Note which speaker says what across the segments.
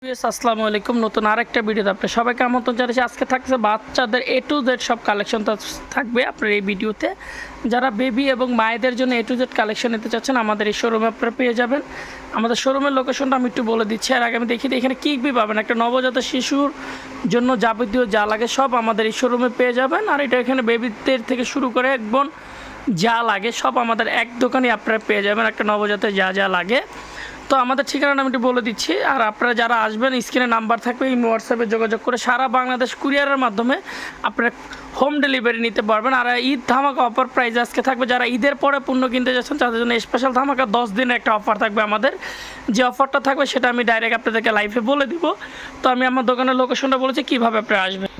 Speaker 1: আসসালামু আলাইকুম। নতুন আরেকটা ভিডিওতে আপনাদের সবাইকে আমন্ত্রণ জানাচ্ছি। আজকে থাকছে বাচ্চাদের A to Z সব কালেকশন থাকবে আপনার এই ভিডিওতে। যারা বেবি এবং মায়েদের জন্য A to Z কালেকশন নিতে চাচ্ছেন আমাদের এই শোরুমে আপনারা পেয়ে যাবেন। আমাদের শোরুমের লোকেশনটা আমি একটু বলে দিচ্ছি, আর আগে আমি দেখি এখানে কী কী পাবেন। একটা নবজাত শিশুর জন্য যাবতীয় যা লাগে সব আমাদের এই শোরুমে পেয়ে যাবেন। আর এটা এখানে বেবিদের থেকে শুরু করে একদম যা লাগে সব আমাদের এক দোকানে আপনারা পেয়ে যাবেন। একটা নবজাতের যা যা লাগে, তো আমাদের ঠিকানাটা আমি একটু বলে দিচ্ছি। আর আপনারা যারা আসবেন স্ক্রিনে নাম্বার থাকবে, এই হোয়াটসঅ্যাপে যোগাযোগ করে সারা বাংলাদেশ কুরিয়ারের মাধ্যমে আপনারা হোম ডেলিভারি নিতে পারবেন। আর ঈদ ধামাকা অফার প্রাইস আজকে থাকবে। যারা ঈদের পরে পণ্য কিনতে যাচ্ছেন তাদের জন্য স্পেশাল ধামাকা 10 দিনের একটা অফার থাকবে আমাদের। যে অফারটা থাকবে সেটা আমি ডাইরেক্ট আপনাদেরকে লাইভে বলে দিব। তো আমি আমার দোকানের লোকেশনটা বলেছি কীভাবে আপনারা আসবেন।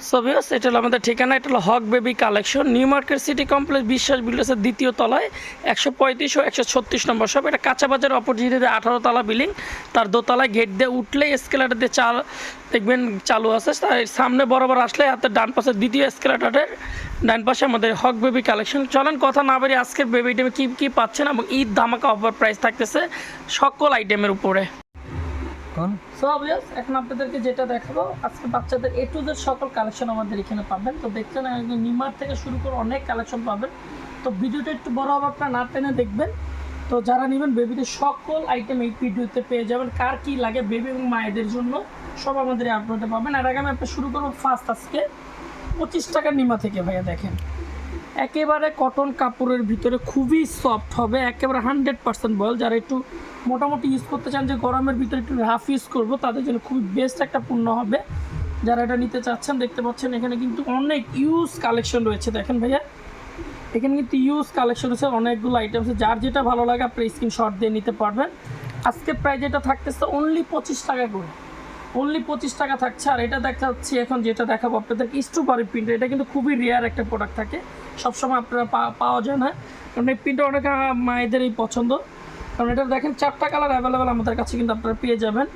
Speaker 1: সো ভিউয়ার্স, এটা হলো আমাদের ঠিকানা। এটা হলো Haque baby collection, New Market City Complex, Biswas বিল্ডার্সের দ্বিতীয় তলায় 135 ও 136 নম্বর সব। এটা কাঁচা বাজার অপোজিটে 18 তলা বিল্ডিং, তার দোতলায় গেট দিয়ে উঠলে এসকেলেটার দিয়ে দেখবেন চালু আছে। তার সামনে বরাবর আসলে হাতের ডান পাশে দ্বিতীয় এসকেলেটারের ডান পাশে আমাদের হক বেবি কালেকশন। চলেন কথা না বেরিয়ে আজকের বেবি আইটেমে কী কী পাচ্ছেন এবং ঈদ ধামাকা অফার প্রাইস থাকতেছে সকল আইটেমের উপরে। সো অবভিয়াস, এখন আপনাদেরকে যেটা দেখাবো আজকে বাচ্চাদের A to Z সকল কালেকশন আমাদের এখানে পাবেন। তো দেখছেন একদম নিমার থেকে শুরু করে অনেক কালেকশন পাবেন। তো ভিডিওটা একটু বড় হবে, আপনারা না টেনে দেখবেন। তো যারা নেবেন বেবিদের সকল আইটেম এই ভিডিওতে পেয়ে যাবেন। কার কী লাগে বেবি এবং মায়েদের জন্য সব আমাদের এই আপলোডে পাবেন। আর আগে আমি আপনার শুরু করবো ফার্স্ট আজকে 25 টাকার নিমা থেকে। ভাইয়া দেখেন, একেবারে কটন কাপড়ের ভিতরে খুবই সফট হবে, একেবারে 100% বয়েল। যারা একটু মোটামুটি ইউজ করতে চান যে গরমের ভিতরে একটু রাফ ইউজ করবো তাদের জন্য খুবই বেস্ট একটা পণ্য হবে। যারা এটা নিতে চাচ্ছেন দেখতে পাচ্ছেন এখানে কিন্তু অনেক ইউজ কালেকশন রয়েছে। দেখেন ভাইয়া, এখানে কিন্তু ইউজ কালেকশন আছে, অনেকগুলো আইটেম আছে। যার যেটা ভালো লাগে আপনি স্ক্রিনশট দিয়ে নিতে পারবেন। আজকে প্রাইস যেটা থাকতেছে অনলি 25 টাকা করে, অনলি 25 টাকা থাকছে। আর এটা দেখাচ্ছি এখন যেটা দেখাবো আপনাদেরকে স্ট্রবেরি প্রিন্ট। এটা কিন্তু খুবই রেয়ার একটা প্রোডাক্ট থাকে, সবসময় আপনারা পাওয়া যায় না, কারণ এই প্রিন্টটা অনেক মায়েদেরই পছন্দ। কারণ এটা দেখেন 4টা কালার অ্যাভেলেবেল আমাদের কাছে কিন্তু আপনারা পেয়ে যাবেন।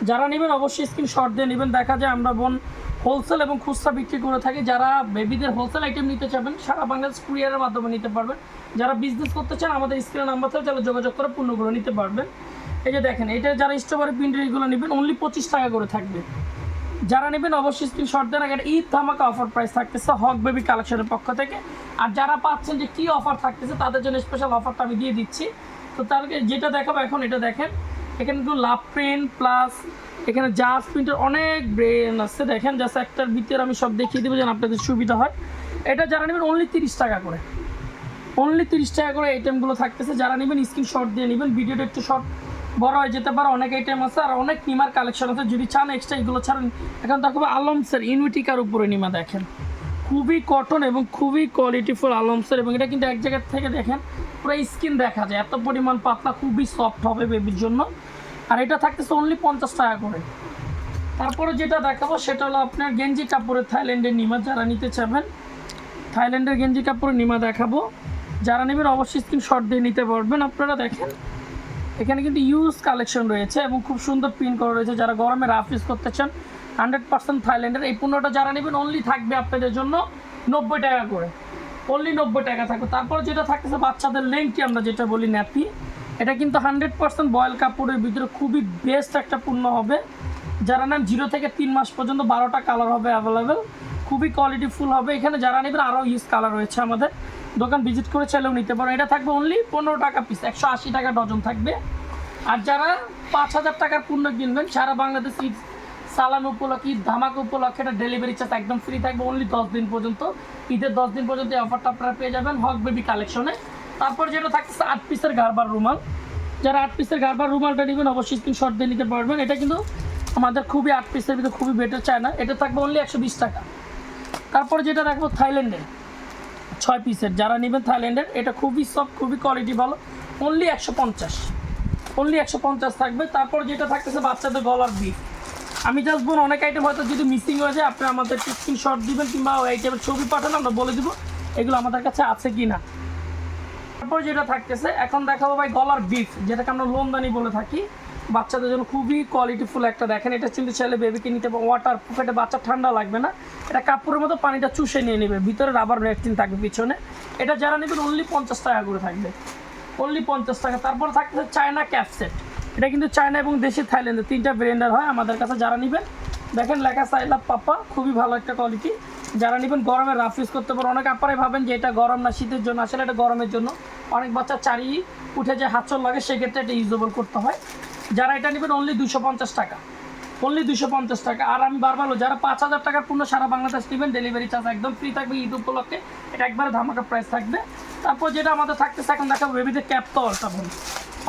Speaker 1: যারা নেবেন অবশ্যই স্ক্রিনশট দিয়ে নেবেন। দেখা যায় আমরা হোলসেল এবং খুচরা বিক্রি করে থাকি। যারা বেবিদের হোলসেল আইটেম নিতে চাবেন সারা বাংলাদেশ কুরিয়ারের মাধ্যমে নিতে পারবেন। যারা বিজনেস করতে চান আমাদের স্ক্রিনে নাম্বার থেকে তাহলে যোগাযোগ করে পণ্যগুলো নিতে পারবেন। এই যে দেখেন, এটা যারা স্ট্রবেরি প্রিন্টের এগুলো নেবেন অনলি 25 টাকা করে থাকবে। যারা নেবেন অবশ্যই স্ক্রিনশট দেন। আগে ঈদ ধামাকা অফার প্রাইস থাকতেছে হক বেবি কালেকশনের পক্ষ থেকে। আর যারা পাচ্ছেন যে কী অফার থাকতেছে তাদের জন্য স্পেশাল অফারটা আমি দিয়ে দিচ্ছি। তো তাদেরকে যেটা দেখাবো এখন এটা দেখেন, এখানে কিন্তু লাভ প্রিন্ট প্লাস এখানে জাস প্রিন্টের অনেক ব্রেন আছে। দেখেন জাস্ট একটার ভিতরে আমি সব দেখিয়ে দেবো যেন আপনাদের সুবিধা হয়। এটা যারা নেবেন অনলি 30 টাকা করে, অনলি 30 টাকা করে আইটেমগুলো থাকতেছে। যারা নেবেন স্ক্রিনশট দিয়ে নেবেন। ভিডিওটা একটু শর্ট বড় হয়ে যেতে পারে, অনেক আইটেম আছে আর অনেক নিমার কালেকশন আছে। যদি চান এক্সট্রা এগুলো ছাড়েন। এখন দেখাবো আলমসের ইনভিটিকার উপরে নিমা। দেখেন খুবই কটন এবং খুবই কোয়ালিটিফুল আলমসের, এবং এটা কিন্তু এক জায়গা থেকে দেখেন পুরো স্কিন দেখা যায়, এত পরিমাণ পাতলা, খুবই সফট হবে বেবির জন্য। আর এটা থাকতেছে অনলি 50 টাকা করে। তারপরে যেটা দেখাবো সেটা হলো আপনার গেঞ্জি কাপড়ের থাইল্যান্ডের নিমা। যারা নিতে চাবেন থাইল্যান্ডের গেঞ্জি কাপড়ের নিমা দেখাবো। যারা নেবেন অবশ্যই স্ক্রিনশট দিয়ে নিতে পারবেন। আপনারা দেখেন এখানে কিন্তু ইউজ কালেকশন রয়েছে এবং খুব সুন্দর প্রিন্ট করা রয়েছে। যারা গরমে রাফ ইউজ করতে চান 100% থাইল্যান্ডের এই পণ্যটা যারা নেবেন অনলি থাকবে আপনাদের জন্য 90 টাকা করে, অনলি 90 টাকা থাকবে। তারপর যেটা থাকতেছে বাচ্চাদের লেংটি, আমরা যেটা বলি ন্যাপি। এটা কিন্তু 100% বয়েল কাপড়ের ভিতরে খুবই বেস্ট একটা পণ্য হবে। যারা নেন 0 থেকে 3 মাস পর্যন্ত 12টা কালার হবে অ্যাভেলেবেল, খুবই কোয়ালিটিফুল হবে। এখানে যারা নেবেন আরও ইউজ কালার রয়েছে, আমাদের দোকান ভিজিট করে চাইলেও নিতে পারো। এটা থাকবে অনলি 15 টাকা পিস, 180 টাকা ডজন থাকবে। আর যারা 5000 টাকার পণ্য কিনবেন সারা বাংলাদেশ ঈদ সালামি উপলক্ষে, ঈদ ধামাকা উপলক্ষে এটা ডেলিভারি চার্জ একদম ফ্রি থাকবে অনলি 10 দিন পর্যন্ত। ঈদের 10 দিন পর্যন্ত এই অফারটা আপনারা পেয়ে যাবেন হক বেবি কালেকশনে। তারপর যেটা থাকছে 8 পিসের গারবার রুমাল। যারা 8 পিসের গারবার রুমালটা নেবেন অবশ্যই স্ক্রিনশট দিয়ে নিতে পারবেন। এটা কিন্তু আমাদের খুবই 8 পিসের ভিতরে খুবই বেটার চায় না, এটা থাকবে অনলি 120 টাকা। তারপরে যেটা রাখবো থাইল্যান্ডের 6 পিসের। যারা নেবেন থাইল্যান্ডের, এটা খুবই সফট, খুবই কোয়ালিটি ভালো, অনলি 150, অনলি 150 থাকবে। তারপর যেটা থাকতেছে বাচ্চাদের গলার বিফ। আমি জাস্ট বলুন অনেক আইটেম হয়তো যদি মিসিং হয়ে যায় আপনি আমাদের স্ক্রিনশট দিবেন কিংবা ওই আইটেমের ছবি পাঠান, আমরা বলে দিব এগুলো আমাদের কাছে আছে কি না। তারপর যেটা থাকতেছে এখন দেখাবো ভাই গলার বিফ, যেটাকে আমরা লোনদানি বলে থাকি। বাচ্চাদের জন্য খুবই কোয়ালিটিফুল একটা। দেখেন এটা কিন্তু চাইলে বেবিকে নিতে পারবো ওয়াটার প্রুফ, এটা বাচ্চা ঠান্ডা লাগবে না। এটা কাপড়ের মতো পানিটা চুষে নিয়ে নেবে, ভিতরে রাবার রেক্সিন থাকবে পিছনে। এটা যারা নেবেন অনলি 50 টাকা করে থাকবে, অনলি 50 টাকা। তারপর থাকতেছে চায়না ক্যাপসেট। এটা কিন্তু চায়না এবং দেশি থাইল্যান্ডে 3টা ব্র্যান্ডের হয় আমাদের কাছে। যারা নেবেন দেখেন লেখা সাইলাভ পাপা, খুবই ভালো একটা কোয়ালিটি। যারা নেবেন গরমে রাফ ইউজ করতে পারো। অনেক আপনারাই ভাবেন যে এটা গরম না শীতের জন্য, আসলে এটা গরমের জন্য। অনেক বাচ্চা চারি উঠে যে হাতচল লাগে, সেক্ষেত্রে এটা ইউজেবল করতে হয়। যারা এটা নেবেন অনলি 250 টাকা, অনলি 250 টাকা। আর আমি বারবার যারা 5000 টাকার পূর্ণ সারা বাংলাদেশ নেবেন ডেলিভারি চার্জ একদম ফ্রি থাকবে। ঈদ উপলক্ষে এটা একবারে ধামাকা প্রাইস থাকবে। তারপর যেটা আমাদের থাকতেছে এখন দেখাবো বেবিদের ক্যাপ তলটা। বলুন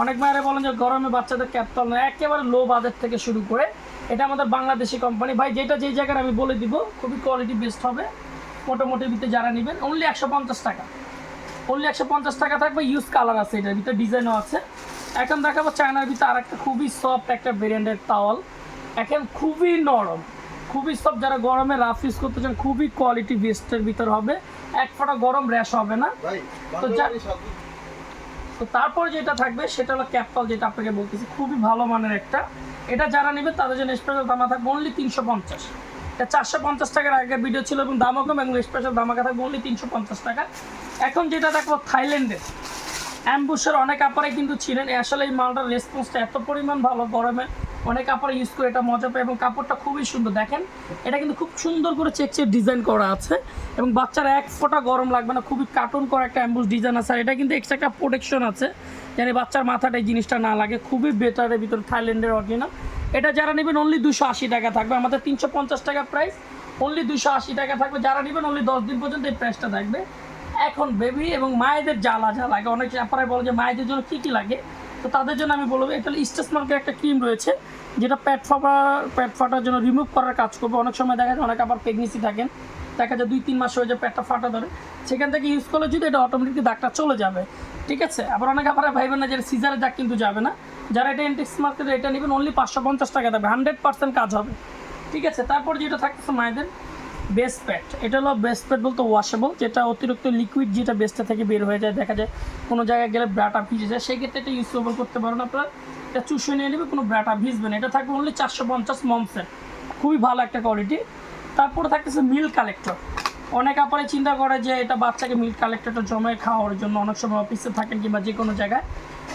Speaker 1: অনেক মায়েরা বলেন যে গরমে বাচ্চাদের ক্যাপ তল না, একেবারে লো বাজেট থেকে শুরু করে এটা আমাদের বাংলাদেশি কোম্পানি ভাই। যেটা যেই জায়গায় আমি বলে দিব, খুবই কোয়ালিটি বেস্ট হবে। মোটামুটির ভিতরে যারা নেবেন অনলি 150 টাকা, অনলি 150 টাকা থাকবে। ইউজ কালার আছে, এটার ভিতরে ডিজাইনও আছে। এখন দেখাবো চায়নার ভিতরে আর একটা খুবই সফট একটা ব্র্যান্ডের টাওয়াল। এখন খুবই নরম, খুবই সফট। যারা গরমে রাফ ইউজ করতে চান খুবই কোয়ালিটি বেস্টের ভিতর হবে, এক ফোঁটা গরম র্যাশ হবে না। তো তারপর যেটা থাকবে সেটা হলো ক্যাপটল, যেটা আপনাকে বলতেছি খুবই ভালো মানের একটা। এটা যারা নেবে তাদের জন্য স্পেশাল দামা থাকবে অনলি 350। এটা 450 টাকার আগের ভিডিও ছিল এবং দামও কম, এবং স্পেশাল দামাকা থাকবে অনলি 350 টাকা। এখন যেটা দেখবো থাইল্যান্ডের অ্যাম্বুসের, অনেক আপারাই কিন্তু ছিলেন। আসলে এই মালটার রেসপন্সটা এত পরিমাণ ভালো, গরমে অনেক কাপড় ইউজ করে এটা মজা পায় এবং কাপড়টা খুবই সুন্দর। দেখেন এটা কিন্তু খুব সুন্দর করে চেকচেক ডিজাইন করা আছে এবং বাচ্চারা এক ফোঁটা গরম লাগবে না। খুবই কার্টুন করা একটা অ্যাম্বুস ডিজাইন আছে। আর এটা কিন্তু এক্সট্রা একটা প্রোটেকশন আছে, যেন বাচ্চার মাথাটা এই জিনিসটা না লাগে। খুবই বেটারের ভিতরে থাইল্যান্ডের অরিজিনাল। এটা যারা নেবেন অনলি 280 টাকা থাকবে। আমাদের 350 টাকা প্রাইস, অনলি 280 টাকা থাকবে। যারা নেবেন অনলি 10 দিন পর্যন্ত এই প্রাইসটা থাকবে। এখন বেবি এবং মায়েদের যা লাগে, অনেক আপনারাই বলে যে মায়েদের জন্য কী কী লাগে, তো তাদের জন্য আমি বলবো এটা স্টেস মার্কের একটা ক্রিম রয়েছে, যেটা প্যাট ফাটার জন্য রিমুভ করার কাজ করবে। অনেক সময় দেখা যায় অনেক আবার প্রেগনেন্সি থাকেন, দেখা যায় 2-3 মাস হয়ে যায় পেটটা ফাটা ধরে, সেখান থেকে ইউজ করলে যদি এটা অটোমেটিকলি দাগটা চলে যাবে, ঠিক আছে। আবার অনেক আপনারা ভাইবেন না যে সিজারের দাগ কিন্তু যাবে না। যারা এটা ইন্টেক্স মার্কেটে এটা নেবেন অনলি 550 টাকা দেবে, 100% কাজ হবে, ঠিক আছে। তারপর যেটা থাকতেছে মায়েদের বেস্ট প্যাড। এটা হলো বেস্ট প্যাড বলতে ওয়াশেবল, যেটা অতিরিক্ত লিকুইড যেটা বেস্টটা থেকে বের হয়ে যায়, দেখা যায় কোনো জায়গায় গেলে ব্রাটা ভিজে যায়, সেই ক্ষেত্রে এটা ইউজেবল করতে পারেন আপনারা। এটা চুষে নিয়ে নেবে, কোনো ব্রাটা ভিজবে না। এটা থাকবে অনলি 450 মমসের, খুবই ভালো একটা কোয়ালিটি। তারপরে থাকতেছে মিল্ক কালেক্টর। অনেক আপনারা চিন্তা করে যে এটা বাচ্চাকে মিল্ক কালেক্টরটা জমে খাওয়ার জন্য, অনেক সময় অফিসে থাকেন কিংবা যে কোনো জায়গায়,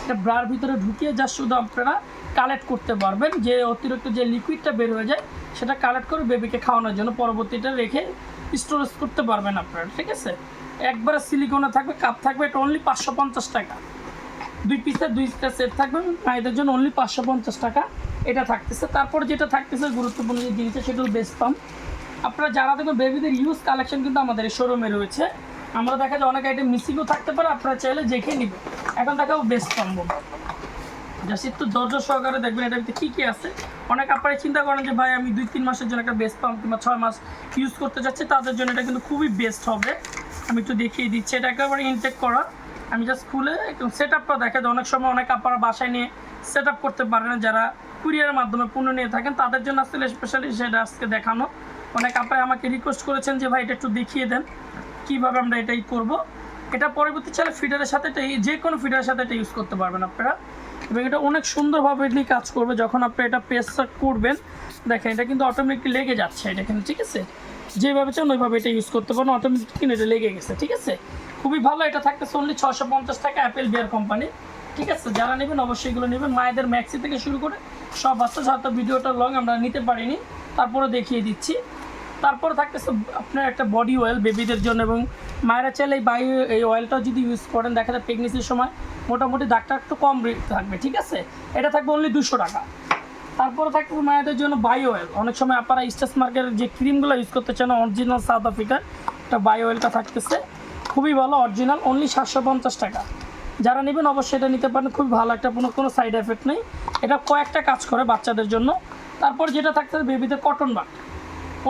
Speaker 1: এটা ব্রার ভিতরে ঢুকিয়ে যা শুধু আপনারা কালেক্ট করতে পারবেন, যে অতিরিক্ত যে লিকুইডটা বের হয়ে যায় সেটা কালেক্ট করে বেবিকে খাওয়ানোর জন্য পরবর্তীটা রেখে স্টোরেজ করতে পারবেন আপনারা, ঠিক আছে। একবারে সিলিকনে থাকবে, কাপ থাকবে। এটা অনলি 550 টাকা। 2 পিসের 2টা সেট থাকবে মায়েদের জন্য, অনলি 550 টাকা এটা থাকতেছে। তারপর যেটা থাকতেছে গুরুত্বপূর্ণ যে জিনিসটা, সেটা হলো বেস্ট পাম্প। আপনারা যারা দেখবেন বেবিদের ইউজ কালেকশন কিন্তু আমাদের এই শোরুমে রয়েছে। আমরা দেখা যায় অনেক আইটেম মিসিংও থাকতে পারে, আপনারা চাইলে দেখে নেবেন। এখন দেখাবো বেস্ট পাম্প, জাস্ট একটু ধৈর্য সহকারে দেখবেন এটার ভিতরে কী কী আছে। অনেক আপনারা চিন্তা করেন যে ভাই আমি 2-3 মাসের জন্য একটা বেস্ট পাম্প কিংবা 6 মাস ইউজ করতে চাচ্ছি, তাদের জন্য এটা কিন্তু খুবই বেস্ট হবে। আমি একটু দেখিয়ে দিচ্ছি, এটা একেবারে ইনটেক করা। আমি জাস্ট খুলে একদম সেট আপটা দেখা যায়। অনেক সময় অনেক আপনারা বাসায় নিয়ে সেট আপ করতে পারেন না, যারা কুরিয়ারের মাধ্যমে পণ্য নিয়ে থাকেন তাদের জন্য আসলে স্পেশালি সেটা আজকে দেখানো। অনেক আপনারা আমাকে রিকোয়েস্ট করেছেন যে ভাই এটা একটু দেখিয়ে দেন কীভাবে আমরা এটাই করবো। এটা পরবর্তী চাইলে ফিডারের সাথে যে কোনো ফিডারের সাথে এটা ইউজ করতে পারবেন আপনারা, এবং এটা অনেক সুন্দরভাবে এটি কাজ করবে। যখন আপনি এটা প্রেস করবেন দেখেন এটা কিন্তু অটোমেটিক লেগে যাচ্ছে, এটা কিন্তু ঠিক আছে। যেভাবে চান ওইভাবে এটা ইউজ করতে পারেন, অটোমেটিক কিন্তু এটা লেগে গেছে, ঠিক আছে। খুবই ভালো। এটা থাকতেছে অনলি 650 টাকা, অ্যাপেল বিয়ার কোম্পানি, ঠিক আছে। যারা নেবেন অবশ্যই এগুলো নেবেন। মায়েদের ম্যাক্সি থেকে শুরু করে সব আছে, হয়তো ভিডিওটা লং আমরা নিতে পারিনি, তারপরে দেখিয়ে দিচ্ছি। তারপরে থাকতেছে আপনার একটা বডি অয়েল বেবিদের জন্য, এবং মায়েরা চাইলে এই অয়েলটা যদি ইউজ করেন দেখা যায় প্রেগনেন্সির সময় মোটামুটি দাগটা একটু কম থাকবে, ঠিক আছে। এটা থাকবে অনলি 200 টাকা। তারপরে থাকবে মায়েদের জন্য বায়ো অয়েল। অনেক সময় আপনারা স্টেস মার্কের যে ক্রিমগুলো ইউজ করতে চান অরিজিনাল সাউথ আফ্রিকার, একটা বায়ো অয়েলটা থাকতেছে খুবই ভালো, অরিজিনাল, অনলি 750 টাকা। যারা নেবেন অবশ্যই এটা নিতে পারেন, খুবই ভালো একটা, কোনো সাইড এফেক্ট নেই। এটা কয়েকটা কাজ করে বাচ্চাদের জন্য। তারপর যেটা থাকতেছে বেবিদের কটন বাট,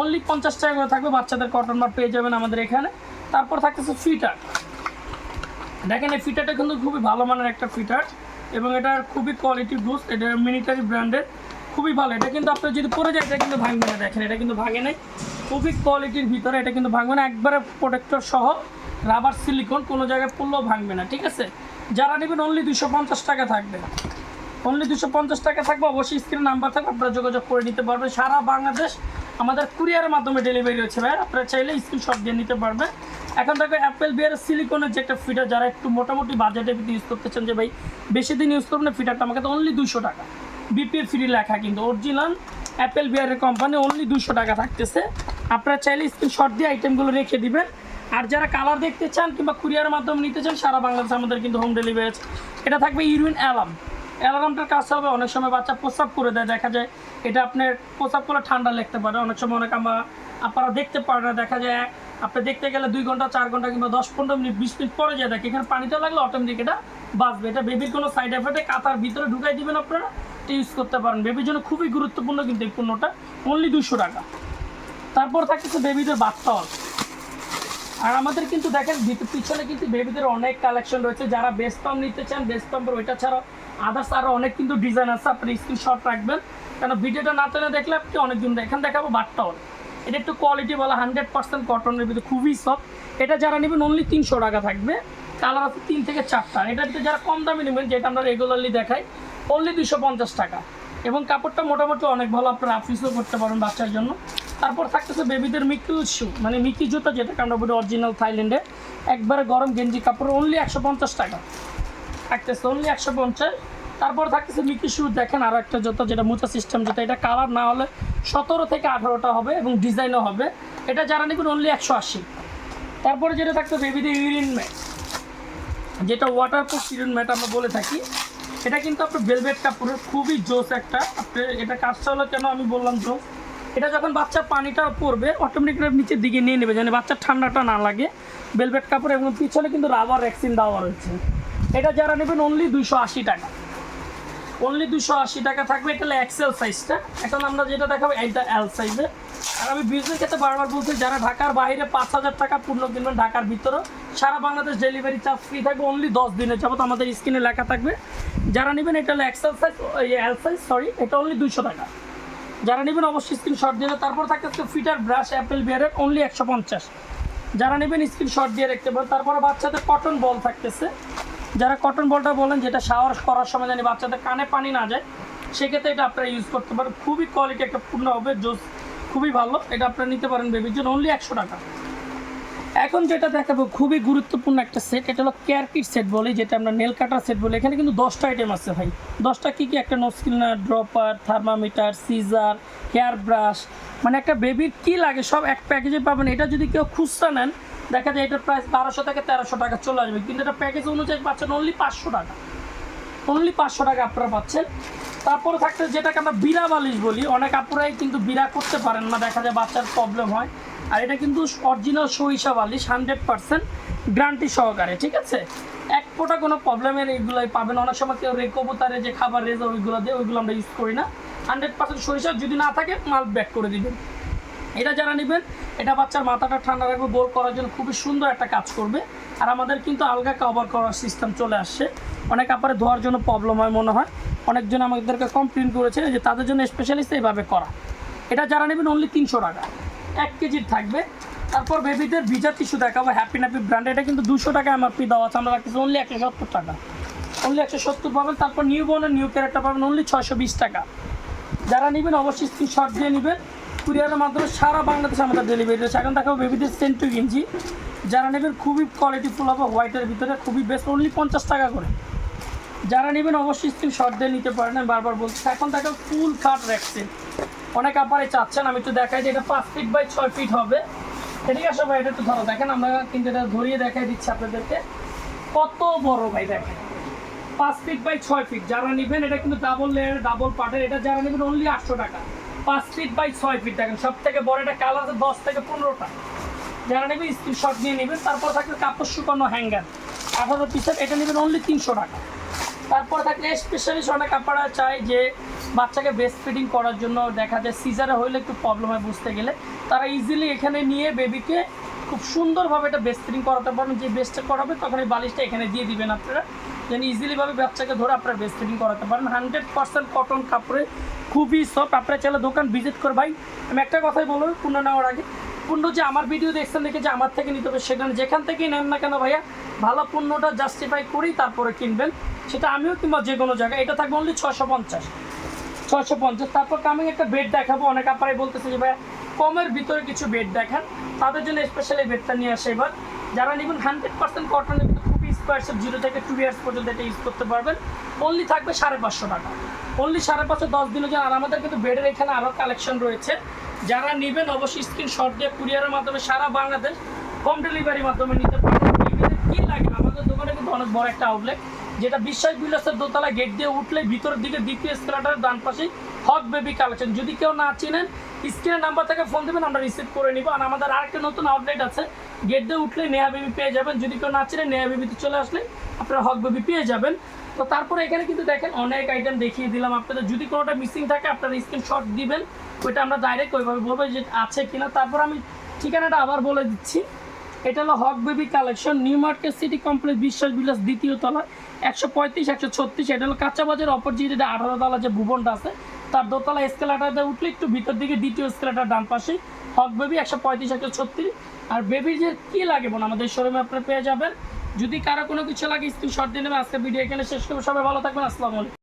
Speaker 1: অনলি 50 টাকা করে থাকবে। বাচ্চাদের কটন বাট পেয়ে যাবেন আমাদের এখানে। তারপর থাকতেছে ফিটার। দেখেন এই ফিটারটা কিন্তু খুবই ভালো মানের একটা ফিটার, এবং এটার খুবই কোয়ালিটি বুস্ট। এটা মিলিটারি ব্র্যান্ডের, খুবই ভালো। এটা কিন্তু আপনার যদি পরে যায় এটা কিন্তু ভাঙবে না, দেখেন এটা কিন্তু ভাঙে নাই, খুবই কোয়ালিটির ভিতরে। এটা কিন্তু ভাঙবে না, একবারে প্রোটেক্টর সহ রাবার সিলিকন, কোনো জায়গায় পড়লেও ভাঙবে না, ঠিক আছে। যারা নেবেন অনলি 250 টাকা থাকবে, অনলি 250 টাকা থাকবে। অবশ্যই স্ক্রিনে নাম্বার থাকবে, আপনারা যোগাযোগ করে নিতে পারবেন। সারা বাংলাদেশ আমাদের কুরিয়ারের মাধ্যমে ডেলিভারি হচ্ছে ভাই, আপনারা চাইলে স্ক্রিনশট দিয়ে নিতে পারবেন। এখন দেখো অ্যাপেল বিয়ারের সিলিকনের যে একটা ফিটার, যারা একটু মোটামুটি বাজেটের ভিতরে ইউজ করতে চান যে ভাই বেশি দিন ইউজ করবেন না, ফিটারটা আমাকে তো অনলি 200 টাকা, বিপিএ ফ্রি লেখা, কিন্তু অরিজিনাল অ্যাপেল বিয়ারের কোম্পানি, অনলি 200 টাকা থাকতেছে। আপনারা চাইলে স্ক্রিনশট দিয়ে আইটেমগুলো রেখে দিবেন। আর যারা কালার দেখতে চান কিংবা কুরিয়ারের মাধ্যমে নিতে চান, সারা বাংলাদেশে আমাদের কিন্তু হোম ডেলিভারি আছে। এটা থাকবে ইউরিন অ্যালার্মটার কাজ হবে, অনেক সময় বাচ্চা প্রস্রাব করে দেয়, দেখা যায় এটা আপনার প্রস্রাব করলে ঠান্ডা লাগতে পারে, অনেক সময় অনেক আপনারা দেখতে পারেন না, দেখা যায় আপনি দেখতে গেলে 2 ঘন্টা 4 ঘন্টা কিংবা 10-15 মিনিট 20 মিনিট পরে যায়, দেখে এখানে পানিটা লাগলে অটোমেটিক এটা বাঁচবে। এটা বেবির কোনো সাইড এফেক্টে কাতার ভিতরে ঢুকাই দিবেন, আপনারা এটা ইউজ করতে পারেন। বেবির জন্য খুবই গুরুত্বপূর্ণ কিন্তু এই পণ্যটা, অনলি 200 টাকা। তারপর থাকতেছে বেবিদের বাথটাওয়াল। আর আমাদের কিন্তু দেখেন পিছনে কিন্তু বেবিদের অনেক কালেকশন রয়েছে। যারা বেস্ট পাম্প নিতে চান, বেস্ট পাম্পের ওইটা ছাড়া আদার্স আরও অনেক কিন্তু ডিজাইন আছে, আপনি স্ক্রিনশট রাখবেন, কারণ ভিডিওটা না টেনে দেখলে আপনি অনেক দিন এখানে দেখাবো বাথটাওয়াল। এটা একটু কোয়ালিটি বলা, 100% কটনের ভিতরে, খুবই সফট। এটা যারা নেবেন অনলি 300 টাকা থাকবে, কালার আছে 3 থেকে 4টা। এটার ভিতরে যারা কম দামে নেবেন, যেটা আমরা রেগুলারলি দেখাই, অনলি 250 টাকা। এবং কাপড়টা মোটামুটি অনেক ভালো, আপনারা অফিসও করতে পারেন বাচ্চার জন্য। তারপর থাকতেছে বেবিদের মিকি শু, মানে মিকি জুতা, যেটাকে আমরা বলি অরিজিনাল থাইল্যান্ডে, একবারে গরম গেঞ্জি কাপড়, অনলি 150 টাকা থাকতেছে, অনলি 150। তারপর থাকতেছে মিকি শু, দেখেন আরও একটা জুতা, যেটা মুচা সিস্টেম জুতা, এটা কালার না হলে 17 থেকে 18টা হবে এবং ডিজাইনও হবে। এটা যারা নেবেন অনলি 180। তারপরে যেটা থাকতো বেবিদের ইউরিন ম্যাট, যেটা ওয়াটারপ্রুফ ইউরিন ম্যাট আমরা বলে থাকি। এটা কিন্তু আপনার ভেলভেট কাপড়ের, খুবই জোস একটা। আপনার এটা কাজটা হলো কেন আমি বললাম জোস, এটা যখন বাচ্চা পানিটা পড়বে অটোমেটিক নিচের দিকে নিয়ে নেবে, যেন বাচ্চার ঠান্ডাটা না লাগে। ভেলভেট কাপড় এবং পিছনে কিন্তু রাবার ভ্যাকসিন দেওয়া রয়েছে। এটা যারা নেবেন অনলি 280 টাকা, অনলি 280 টাকা থাকবে। এটা হলো এক্সেল সাইজটা। এখন আমরা যেটা দেখাবো এটা এল সাইজের। আর আমি বিজনেস ক্ষেত্রে বারবার বলছি, যারা ঢাকার বাইরে 5000 টাকা পূর্ণ কিনবেন, ঢাকার ভিতরে সারা বাংলাদেশ ডেলিভারি চার্জ ফ্রি থাকবে, অনলি 10 দিনের যাবত আমাদের স্ক্রিনে লেখা থাকবে। যারা নেবেন এটা হলো XL size, L size sorry, এটা অনলি 200 টাকা। যারা নেবেন অবশ্যই স্ক্রিনশট দিয়ে। তারপর থাকতেছে ফিটার ব্রাশ অ্যাপেল বিয়ারের, অনলি 150। যারা নেবেন স্ক্রিনশট দিয়ে রাখতে পারেন। তারপরে বাচ্চাদের কটন বল থাকতেছে, যারা কটন বলটা বলেন, যেটা শাওয়ার করার সময় জানি বাচ্চাদের কানে পানি না যায়, সেক্ষেত্রে এটা আপনারা ইউজ করতে পারেন। খুবই কোয়ালিটি একটা পূর্ণ হবে, জোস, খুবই ভালো। এটা আপনারা নিতে পারেন বেবির জন্য, অনলি 100 টাকা। এখন যেটা দেখাবো খুবই গুরুত্বপূর্ণ একটা সেট, এটা হলো কেয়ার কিট সেট বলি, যেটা আমরা নেল কাটার সেট বলি। এখানে কিন্তু 10টা আইটেম আছে ভাই। 10টা কী কী? একটা nose cleaner, dropper, thermometer, scissor, hair brush, মানে একটা বেবির কী লাগে সব এক প্যাকেজে পাবেন। এটা যদি কেউ খুচরা নেন, দেখা যায় এটার প্রাইস 1200 থেকে 1300 টাকা চলে আসবে, কিন্তু এটা প্যাকেজ অনুযায়ী পাচ্ছেন অনলি 500 টাকা, অনলি 500 টাকা আপনারা পাচ্ছেন। তারপরে থাকতে যেটাকে আমরা বিড়া বালিশ বলি, অনেক আপুরাই কিন্তু বিড়া করতে পারেন না, দেখা যায় বাচ্চার প্রবলেম হয়। আর এটা কিন্তু অরিজিনাল সরিষা বালিশ, 100% গ্যারান্টি সহকারে, ঠিক আছে? এক ফোঁটা কোনো প্রবলেমের এইগুলোই পাবেন। অনেক সময় কেউ রেকোবোতারে যে খাবার রেজা ওইগুলো দিয়ে, ওইগুলো আমরা ইউজ করি না। 100% সরিষা, যদি না থাকে মাল ব্যাক করে দিবেন। এটা যারা নেবেন, এটা বাচ্চার মাথাটা ঠান্ডা রাখবে, বোর করার জন্য খুবই সুন্দর একটা কাজ করবে। আর আমাদের কিন্তু আলগা কভার করার সিস্টেম চলে আসছে। অনেক আপারে ধোয়ার জন্য প্রবলেম হয় মনে হয়, অনেকজন আমাদেরকে কমপ্লেন করেছে যে তাদের জন্য স্পেশালিস্ট এইভাবে করা। এটা যারা নেবেন অনলি 300 টাকা, 1 কেজির থাকবে। তারপর বেবিদের ভিজা টিস্যু দেখাবো, হ্যাপি ন্যাপি ব্র্যান্ড। এটা কিন্তু 200 টাকা এমআরপি দেওয়া আছে, আমরা রাখতেছি অনলি 170 টাকা, অনলি 170 পাবেন। তারপর নিউ বর্নের নিউ ক্যারেক্টার পাবেন অনলি 620 টাকা। যারা নেবেন অবশ্যই স্ক্রিনশট দিয়ে নেবেন, কুরিয়ারের মাধ্যমে সারা বাংলাদেশে আমাদের ডেলিভারি রয়েছে। এখন দেখাবো বেবিদের সেন্টু গেঞ্জি, যারা নেবেন খুবই কোয়ালিটিফুল হবে, হোয়াইটের ভিতরে খুবই বেস্ট, অনলি 50 টাকা করে। যারা নেবেন অবশ্যই স্ক্রিনশট দিয়ে নিতে পারেন, আমি বারবার বলছি। এখন দেখাবো ফুল কাট র্যাকসেট, অনেক আপারে চাচ্ছেন, আমি একটু দেখাই যে এটা 5 ফিট বাই 6 ফিট হবে। ঠিক আছে ভাই, এটা একটু ধরো, দেখেন আমরা কিন্তু এটা ধরিয়ে দেখাই দিচ্ছি আপনাদেরকে, কত বড় ভাই, দেখেন 5 ফিট বাই 6 ফিট। যারা নেবেন এটা কিন্তু ডাবল লেয়ার, ডাবল পার্টের। এটা যারা নেবেন অনলি 800 টাকা, 5 ফিট বাই 6 ফিট। দেখেন সব থেকে বড়, এটা কালার আছে 10 থেকে 15টা। যারা নেবেন স্ক্রিনশট নিয়ে নেবেন। তারপর থাকবে কাপড় শুকানো হ্যাঙ্গার, 18 পিসের, এটা নেবেন অনলি 300 টাকা। তারপর থাকলে স্পেশালিস্ট অনেক কাপড়া চাই যে বাচ্চাকে বেস্ট ফিডিং করার জন্য, দেখা যায় সিজারে হইলে একটু প্রবলেম হয় বুঝতে গেলে, তারা ইজিলি এখানে নিয়ে বেবিকে খুব সুন্দরভাবে এটা বেস্ট ফিডিং করাতে পারবেন। যে বেস্টটা করাবে তখন এই বালিশটা এখানে দিয়ে দিবেন আপনারা, যেন ইজিলিভাবে বাচ্চাকে ধরে আপনারা বেস্ট ফিডিং করাতে পারেন। 100% কটন কাপড়ে, খুবই সফট। আপনারা চাইলে দোকান ভিজিট করে। ভাই আমি একটা কথাই বলবো পূর্ণ নেওয়ার আগে, পূর্ণ যে আমার ভিডিও দেখছেন দেখে যে আমার থেকে নিতে হবে সেখানে, যেখান থেকেই নেন না কেন ভাইয়া, ভালো পণ্যটা জাস্টিফাই করেই তারপরে কিনবেন, সেটা আমিও কিংবা যে কোনো জায়গায়। এটা থাকবে অনলি 650। তারপর আমি একটা বেড দেখাবো, অনেক আপনারাই বলতেছে যে ভাইয়া কমের ভিতরে কিছু বেড দেখান, তাদের জন্য স্পেশালি বেডটা নিয়ে আসে। এবার যারা নেবেন 100% কটনের কিন্তু খুবই স্কোয়ার শেপ 0 থেকে 2 ইয়ার্স পর্যন্ত এটা ইউজ করতে পারবেন। অনলি থাকবে 550 টাকা, অনলি 550 10 দিনের জন্য। আর আমাদের কিন্তু বেডের এখানে আরও কালেকশন রয়েছে, যারা নেবেন অবশ্যই স্ক্রিনশট দিয়ে কুরিয়ারের মাধ্যমে সারা বাংলাদেশ হোম ডেলিভারির মাধ্যমে নিতে পারবেন। কি লাগে আমাদের দোকানে কিন্তু অনেক বড় একটা আউটলেট, যেটা বিশ্বাস বিলাসের দোতলা গেট দিয়ে উঠলে ভিতরের দিকে দ্বিতীয় স্কেলাটার ডান পাশেই হক বেবি কালেকশন। যদি কেউ না চিনেন স্ক্রিনের নাম্বার থেকে ফোন দেবেন, আমরা রিসিভ করে নিব। আর আমাদের আরেকটা নতুন আউটলেট আছে, গেট দিয়ে উঠলে নেহা বেবি পেয়ে যাবেন। যদি কেউ না চিনেন নেহা বেবিতে চলে আসলে আপনারা হক বেবি পেয়ে যাবেন। তো তারপরে এখানে কিন্তু দেখেন অনেক আইটেম দেখিয়ে দিলাম আপনাদের। যদি কোনোটা মিসিং থাকে আপনারা স্ক্রিনশট দিবেন, ওইটা আমরা ডাইরেক্ট ওইভাবে বলবো যে আছে কিনা। তারপর আমি ঠিকানাটা আবার বলে দিচ্ছি, এটা হলো Haque baby collection, New Market City Complex, Biswas Bilas দ্বিতীয় তলা, 135 136। এটা হলো কাঁচা বাজার অপোজিট, এটা 18 তলা যে ভুবনটা আছে তার দোতলা এসকেলেটারে উঠলে একটু ভিতর দিকে দ্বিতীয় এসকেলেটার ডান পাশে হক বেবি 135 136। আর বেবির যে কী লাগে বোন আমাদের শোরুমে আপনারা পেয়ে যাবেন। যদি কারো কোনো কিছু লাগে স্ক্রিনশট দিয়ে নেবেন। আজকে ভিডিও এখানে শেষ করবো, সবাই ভালো থাকবেন, আসসালামু আলাইকুম।